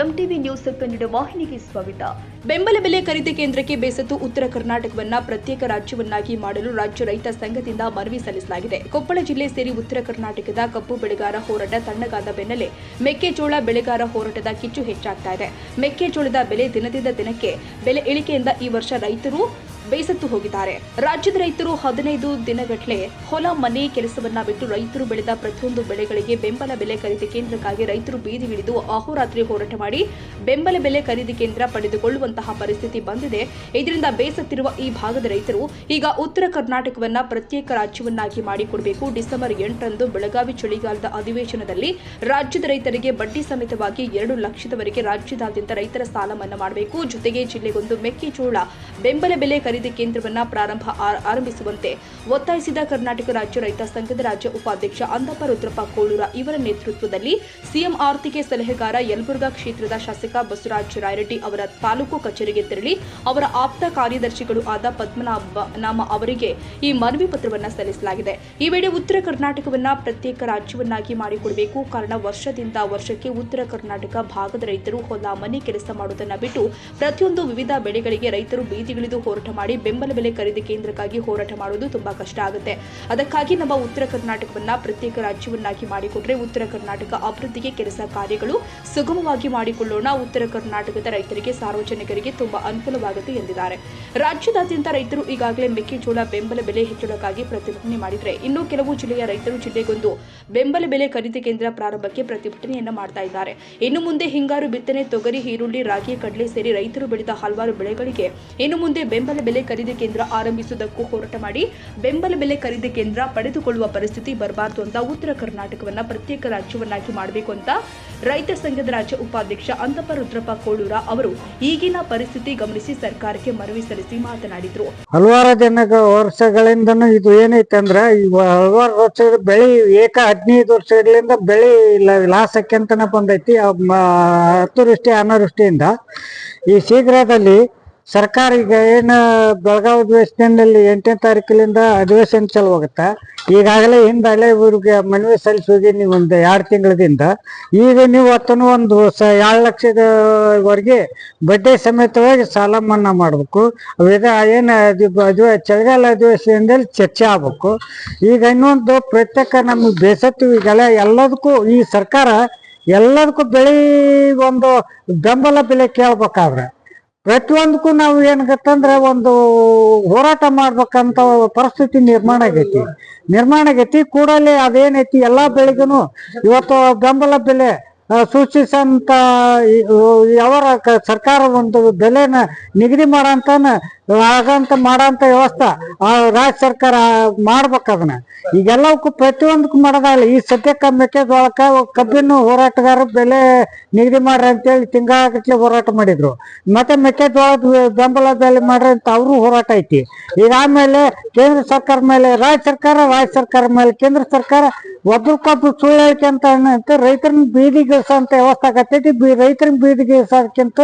MTV news Kannada ವಾಹಿನಿಗೆ ಸ್ವಾಗತ. ಬೆಂಬಲ ಬೆಲೆ ಖರೀದಿ ಕೇಂದ್ರಕ್ಕೆ ಬೇಸತ್ತು ಉತ್ತರ ಕರ್ನಾಟಕವನ್ನ ಪ್ರತ್ಯೇಕ ರಾಜ್ಯವನ್ನಾಗಿ ಮಾಡಲು ರಾಜ್ಯ ರೈತ ಸಂಘದಿಂದ ಮನವಿ ಸಲ್ಲಿಸಲಾಗಿದೆ. ಕೊಪ್ಪಳ ಜಿಲ್ಲೆ ಸೇರಿ ಉತ್ತರ ಕರ್ನಾಟಕದ ಕಬ್ಬು ಬೆಳೆಗಾರ ಹೋರಾಟ ತಣ್ಣಗಾದ ಬೆನ್ನಲ್ಲೇ ಮೆಕ್ಕೆಜೋಳ ಬೆಳೆಗಾರ ಹೋರಾಟದ ಕಿಚ್ಚು ಹೆಚ್ಚಾಗ್ತಾ ಇದೆ. ಮೆಕ್ಕೆಜೋಳದ ಬೆಲೆ ದಿನದಿಂದ ದಿನಕ್ಕೆ ಬೆಲೆ ಇಳಿಕೆಯಿಂದ ಈ ವರ್ಷ ರೈತರು ಬೇಸತ್ತು ಹೋಗಿದ್ದಾರೆ. ರಾಜ್ಯದ ರೈತರು 15 ದಿನಗಟ್ಟಲೆ ಹೊಲ ಮನೆ ಕೆಲಸವನ್ನ ಬಿಟ್ಟು ರೈತರು ಬೆಳೆದ ಪ್ರತಿಯೊಂದು ಬೆಳೆಗಳಿಗೆ ಬೆಂಬಲ ಬೆಲೆ ಖರೀದಿ ಕೇಂದ್ರಕ್ಕಾಗಿ ರೈತರು ಬೀದಿಗಿಳಿದು ಅಹೋರಾತ್ರಿ ಹೋರಾಟ ಮಾಡಿ ಬೆಂಬಲ ಬೆಲೆ ಖರೀದಿ ಕೇಂದ್ರ ಪಡೆದುಕೊಳ್ಳುವಂತಹ ಪರಿಸ್ಥಿತಿ ಬಂದಿದೆ. ಇದರಿಂದ ಬೇಸತ್ತಿರುವ ಈ ಭಾಗದ ರೈತರು ಈಗ ಉತ್ತರ ಕರ್ನಾಟಕವನ್ನ ಪ್ರತ್ಯೇಕ ರಾಜ್ಯವನ್ನಾಗಿ ಮಾಡಿಕೊಡಬೇಕು. ಡಿಸೆಂಬರ್ 8ರಂದು ಬೆಳಗಾವಿ ಚಳಿಗಾಲದ ಅಧಿವೇಶನದಲ್ಲಿ ರಾಜ್ಯದ ರೈತರಿಗೆ ಬಡ್ಡಿ ಸಮೇತವಾಗಿ 2 ಲಕ್ಷದವರೆಗೆ ರಾಜ್ಯದಾದ್ಯಂತ ರೈತರ ಸಾಲ ಮನ್ನಾ ಮಾಡಬೇಕು. ಜೊತೆಗೆ ಜಿಲ್ಲೆಗೊಂದು ಮೆಕ್ಕೆಜೋಳ ಬೆಂಬಲ ಬೆಲೆ ಖರೀದಿ ಕೇಂದ್ರವನ್ನ ಆರಂಭಿಸುವಂತೆ ಒತ್ತಾಯಿಸಿದ ಕರ್ನಾಟಕ ರಾಜ್ಯ ರೈತ ಸಂಘದ ರಾಜ್ಯ ಉಪಾಧ್ಯಕ್ಷ ಅಂದಪ್ಪ ರುದ್ರಪ್ಪ ಕೋಳೂರ ಇವರ ನೇತೃತ್ವದಲ್ಲಿ ಸಿಎಂ ಆರ್ಥಿಕ ಸಲಹೆಗಾರ ಯಲಬುರ್ಗಾ ಕ್ಷೇತ್ರದ ಶಾಸಕ ಬಸವರಾಜ ರಾಯರೆಡ್ಡಿ ಅವರ ತಾಲೂಕು ಕಚೇರಿಗೆ ತೆರಳಿ ಅವರ ಆಪ್ತ ಕಾರ್ಯದರ್ಶಿಗಳು ಆದ ಪದ್ಮನಾಭ ಅವರಿಗೆ ಈ ಮನವಿ ಪತ್ರವನ್ನು ಸಲ್ಲಿಸಲಾಗಿದೆ. ಈ ವೇಳೆ ಉತ್ತರ ಕರ್ನಾಟಕವನ್ನ ಪ್ರತ್ಯೇಕ ರಾಜ್ಯವನ್ನಾಗಿ ಮಾಡಿಕೊಡಬೇಕು. ಕಾರಣ ವರ್ಷದಿಂದ ವರ್ಷಕ್ಕೆ ಉತ್ತರ ಕರ್ನಾಟಕ ಭಾಗದ ರೈತರು ಹೊಲ ಮನೆ ಕೆಲಸ ಮಾಡುವುದನ್ನು ಬಿಟ್ಟು ಪ್ರತಿಯೊಂದು ವಿವಿಧ ಬೆಳೆಗಳಿಗೆ ರೈತರು ಬೀದಿಗಿಳಿದು ಹೋರಾಟ ಮಾಡಿ ಬೆಂಬಲ ಬೆಲೆ ಖರೀದಿ ಕೇಂದ್ರಕ್ಕಾಗಿ ಹೋರಾಟ ಮಾಡುವುದು ತುಂಬಾ ಕಷ್ಟ ಆಗುತ್ತೆ. ಅದಕ್ಕಾಗಿ ನಮ್ಮ ಉತ್ತರ ಕರ್ನಾಟಕವನ್ನ ಪ್ರತ್ಯೇಕ ರಾಜ್ಯವನ್ನಾಗಿ ಮಾಡಿಕೊಟ್ರೆ ಉತ್ತರ ಕರ್ನಾಟಕ ಅಭಿವೃದ್ಧಿಗೆ ಕೆಲಸ ಕಾರ್ಯಗಳು ಸುಗಮವಾಗಿ ಮಾಡಿಕೊಳ್ಳೋಣ. ಉತ್ತರ ಕರ್ನಾಟಕದ ರೈತರಿಗೆ ಸಾರ್ವಜನಿಕರಿಗೆ ತುಂಬಾ ಅನುಕೂಲವಾಗುತ್ತೆ ಎಂದಿದ್ದಾರೆ. ರಾಜ್ಯದಾದ್ಯಂತ ರೈತರು ಈಗಾಗಲೇ ಮೆಕ್ಕೆಜೋಳ ಬೆಂಬಲ ಬೆಲೆ ಹೆಚ್ಚಳಕ್ಕಾಗಿ ಪ್ರತಿಭಟನೆ ಮಾಡಿದರೆ ಇನ್ನು ಕೆಲವು ಜಿಲ್ಲೆಯ ರೈತರು ಜಿಲ್ಲೆಗೊಂದು ಬೆಂಬಲ ಬೆಲೆ ಖರೀದಿ ಕೇಂದ್ರ ಪ್ರಾರಂಭಕ್ಕೆ ಪ್ರತಿಭಟನೆಯನ್ನ ಮಾಡ್ತಾ ಇದ್ದಾರೆ. ಇನ್ನು ಮುಂದೆ ಹಿಂಗಾರು ಬಿತ್ತನೆ, ತೊಗರಿ, ಈರುಳ್ಳಿ, ರಾಗಿ, ಕಡಲೆ ಸೇರಿ ರೈತರು ಬೆಳೆದ ಹಲವಾರು ಬೆಳೆಗಳಿಗೆ ಇನ್ನು ಮುಂದೆ ಬೆಂಬಲ ಬೆಲೆ ಖರೀದಿ ಕೇಂದ್ರ ಆರಂಭಿಸುವುದಕ್ಕೂ ಹೋರಾಟ ಮಾಡಿ ಬೆಂಬಲ ಬೆಲೆ ಖರೀದಿ ಕೇಂದ್ರ ಪಡೆದುಕೊಳ್ಳುವ ಪರಿಸ್ಥಿತಿ ಬರಬಾರದು ಅಂತ ಉತ್ತರ ಕರ್ನಾಟಕವನ್ನ ಪ್ರತ್ಯೇಕ ರಾಜ್ಯವನ್ನಾಗಿ ಮಾಡಬೇಕು ಅಂತ ರೈತ ಸಂಘದ ರಾಜ್ಯ ಉಪಾಧ್ಯಕ್ಷ ಅಂದಪ್ಪ ರುದ್ರಪ್ಪ ಕೋಳೂರ ಅವರು ಈಗಿನ ಪರಿಸ್ಥಿತಿ ಗಮನಿಸಿ ಸರ್ಕಾರಕ್ಕೆ ಮನವಿ ಸಲ್ಲಿಸಿ ಮಾತನಾಡಿದರು. ಹಲವಾರು ವರ್ಷಗಳಿಂದನೂ ಇದು ಏನೈತೆ ಅಂದ್ರೆ ಹಲವಾರು ವರ್ಷ ಬೆಳೆ 15 ವರ್ಷಗಳಿಂದ ಬೆಳೆ ಲಾಸ್ ಆಕ್ಯಂತನ ಬಂದೈತಿ. ಅತಿವೃಷ್ಟಿ ಅನಾವೃಷ್ಟಿಯಿಂದ ಈ ಶೀಘ್ರದಲ್ಲಿ ಸರ್ಕಾರ ಈಗ ಏನು ಬೆಳಗಾವಿ ಅಧಿವೇಶನದಲ್ಲಿ 8ನೇ ತಾರೀಕಿನಿಂದ ಅಧಿವೇಶನ ಚಲುವಾಗುತ್ತೆ. ಈಗಾಗಲೇ ಹಿಂದಲ್ಲೇ ಇವ್ರಿಗೆ ಮನವಿ ಸಲ್ಲಿಸಿ ಹೋಗಿ ನೀವು ಒಂದು 2 ತಿಂಗಳದಿಂದ ಈಗ ನೀವು ಹೊತ್ತನು ಒಂದು 2 ಲಕ್ಷದವರೆಗೆ ಬಡ್ಡಿ ಸಮೇತವಾಗಿ ಸಾಲ ಮನ್ನಾ ಮಾಡಬೇಕು. ಏನು ಚಳಿಗಾಲ ಅಧಿವೇಶನದಲ್ಲಿ ಚರ್ಚೆ ಆಗ್ಬೇಕು. ಈಗ ಇನ್ನೊಂದು ಪ್ರತ್ಯೇಕ ನಮಗೆ ಬೇಸತ್ತು ಈಗೆಲ್ಲ ಎಲ್ಲದಕ್ಕೂ ಈ ಸರ್ಕಾರ ಎಲ್ಲದಕ್ಕೂ ಬೆಳೆ ಒಂದು ಬೆಂಬಲ ಬೆಲೆ ಕೇಳ್ಬೇಕಾದ್ರೆ ಪ್ರತಿಯೊಂದಕ್ಕೂ ನಾವು ಏನಾಗತ್ತಂದ್ರೆ ಒಂದು ಹೋರಾಟ ಮಾಡ್ಬೇಕಂತ ಪರಿಸ್ಥಿತಿ ನಿರ್ಮಾಣ ಆಗೈತಿ. ಕೂಡಲೇ ಅದೇನೈತಿ ಎಲ್ಲಾ ಬೆಳೆಗೂ ಇವತ್ತು ಬೆಂಬಲ ಬೆಲೆ ಸೂಚಿಸಂತ ಅವರ ಸರ್ಕಾರ ಒಂದು ಬೆಲೆನ ನಿಗದಿ ಮಾಡಂತ ವ್ಯವಸ್ಥೆ ರಾಜ್ಯ ಸರ್ಕಾರ ಮಾಡ್ಬೇಕದನ್ನ. ಈಗೆಲ್ಲವಕ್ಕೂ ಪ್ರತಿಯೊಂದಕ್ಕೂ ಮಾಡೋದಾಗಲಿ. ಈ ಸದ್ಯಕ್ಕೆ ಮೆಕ್ಕೆಜೋಳಕ್ಕ ಕಬ್ಬಿನ ಹೋರಾಟಗಾರ ಬೆಲೆ ನಿಗದಿ ಮಾಡ್ರಿ ಅಂತೇಳಿ ತಿಂಗಳಗಟ್ಲೆ ಹೋರಾಟ ಮಾಡಿದ್ರು. ಮತ್ತೆ ಮೆಕ್ಕೆಜೋಳದ ಬೆಂಬಲ ಬೆಲೆ ಮಾಡ್ರಿ ಅಂತ ಅವರು ಹೋರಾಟ ಐತಿ. ಈಗ ಆಮೇಲೆ ಕೇಂದ್ರ ಸರ್ಕಾರ ಮೇಲೆ ರಾಜ್ಯ ಸರ್ಕಾರ ಮೇಲೆ ಕೇಂದ್ರ ಸರ್ಕಾರ ಒಬ್ರಿಗೊಬ್ರು ಸುಳ್ಳು ಹೇಳಿಕೆ ಅಂತ ರೈತರನ್ನ ಬೀದಿಗಿಳಿಸೋಂತ ವ್ಯವಸ್ಥೆ ಆಗತ್ತೈತಿ. ರೈತರನ್ನ ಬೀದಿಗಿಳಿಸೋದಕ್ಕಿಂತ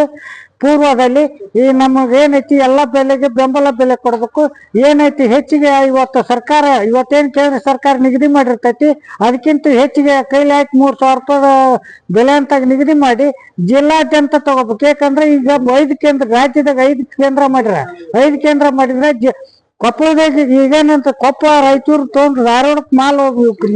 ಪೂರ್ವದಲ್ಲಿ ಈ ನಮಗೇನೈತಿ ಎಲ್ಲ ಬೆಲೆಗೆ ಬೆಂಬಲ ಬೆಲೆ ಕೊಡ್ಬೇಕು. ಏನೈತಿ ಹೆಚ್ಚಿಗೆ ಇವತ್ತೇನು ಕೇಂದ್ರ ಸರ್ಕಾರ ನಿಗದಿ ಮಾಡಿರ್ತೈತಿ ಅದಕ್ಕಿಂತ ಹೆಚ್ಚಿಗೆ ಕೈಲಿ ಹಾಕಿ 3,000 ರೂಪಾಯಿ ಬೆಲೆ ಅಂತ ನಿಗದಿ ಮಾಡಿ ಜಿಲ್ಲಾದ್ಯಂತ ತಗೋಬೇಕು. ಯಾಕಂದ್ರೆ ಈಗ 5 ಕೇಂದ್ರ ರಾಜ್ಯದಾಗ 5 ಕೇಂದ್ರ ಮಾಡಿದ್ರೆ ಕೊಪ್ಪಳದಾಗ ಈಗೇನಂತ ಕೊಪ್ಪಳ, ರಾಯಚೂರು ತೊಗೊಂಡು ಧಾರವಾಡಕ್ಕೆ ಮಾಲ್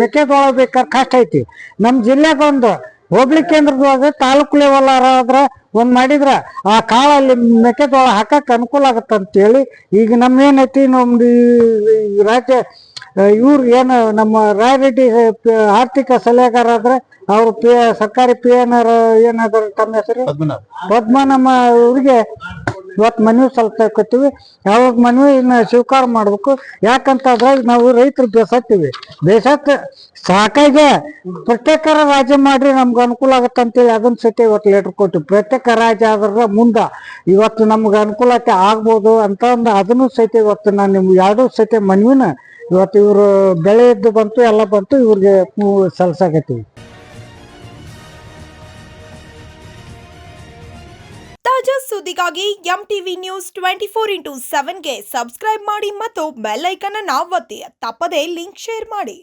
ಮೆಕ್ಕೆಜೋಳ ಬೇಕಾದ್ರೆ ಕಷ್ಟ ಐತಿ. ನಮ್ಮ ಜಿಲ್ಲೆಗೆ ಒಂದು ಹೋಬಳಿ ಕೇಂದ್ರದೊಳಗೆ ತಾಲೂಕು ಲೆವೆಲ್ ಆದ್ರ ಒಂದ್ ಮಾಡಿದ್ರ ಆ ಕಾಳಲ್ಲಿ ಮೆಕ್ಕೆಜೋಳ ಹಾಕಕ್ ಅನುಕೂಲ ಆಗತ್ತಂತೇಳಿ ಈಗ ನಮ್ಗೇನೈತಿ ನಮ್ದು ರಾಜ್ಯ ಇವ್ರು ಏನು ನಮ್ಮ ರಾಯರೆಡ್ಡಿ ಆರ್ಥಿಕ ಸಲಹೆಗಾರ ಆದ್ರೆ ಅವ್ರು ಸರ್ಕಾರಿ PNR ಏನಾದ್ರು ತಮ್ಮ ಹೆಸರು ಪದ್ಮನಾಭ ಅವ್ರಿಗೆ ಇವತ್ತು ಮನವಿ ಸಲ್ಲಿಸಕತ್ತೀವಿ. ಯಾವಾಗ ಮನವಿನ ಸ್ವೀಕಾರ ಮಾಡ್ಬೇಕು. ಯಾಕಂತಂದ್ರೆ ನಾವು ರೈತರು ಬೇಸತ್ತ ಸಾಕಾಗೆ ಪ್ರತ್ಯೇಕ ರಾಜ್ಯ ಮಾಡ್ರಿ ನಮ್ಗೆ ಅನುಕೂಲ ಆಗತ್ತಂತೇಳಿ ಅದನ್ನ ಸತಿ ಇವತ್ತು ಲೆಟರ್ ಕೊಟ್ಟಿವಿ. ಪ್ರತ್ಯೇಕ ರಾಜ್ಯ ಆದ್ರ ಮುಂದ ಇವತ್ತು ನಮ್ಗೆ ಅನುಕೂಲತೆ ಆಗ್ಬೋದು ಅಂತ ಅದನ್ನು ಸಹಿತ ಇವತ್ತು ನಾನು ನಿಮ್ಗೆ 2 ಸತಿ ಮನವಿನ ಇವತ್ತು ಇವ್ರು ಬೆಳೆಯದ್ದು ಬಂತು ಎಲ್ಲ ಬಂತು ಇವ್ರಿಗೆ ಸಲ್ಸಾಕತ್ತೀವಿ. ತಾಜಾ ಸುದ್ದಿಗಾಗಿ ಎಂಟಿವಿ ನ್ಯೂಸ್ 24x7ಗೆ ಸಬ್ಸ್ಕ್ರೈಬ್ ಮಾಡಿ ಮತ್ತು ಬೆಲ್ ಐಕಾನ್ ಅನ್ನು ಒತ್ತಿ. ತಪ್ಪದೇ ಲಿಂಕ್ ಶೇರ್ ಮಾಡಿ.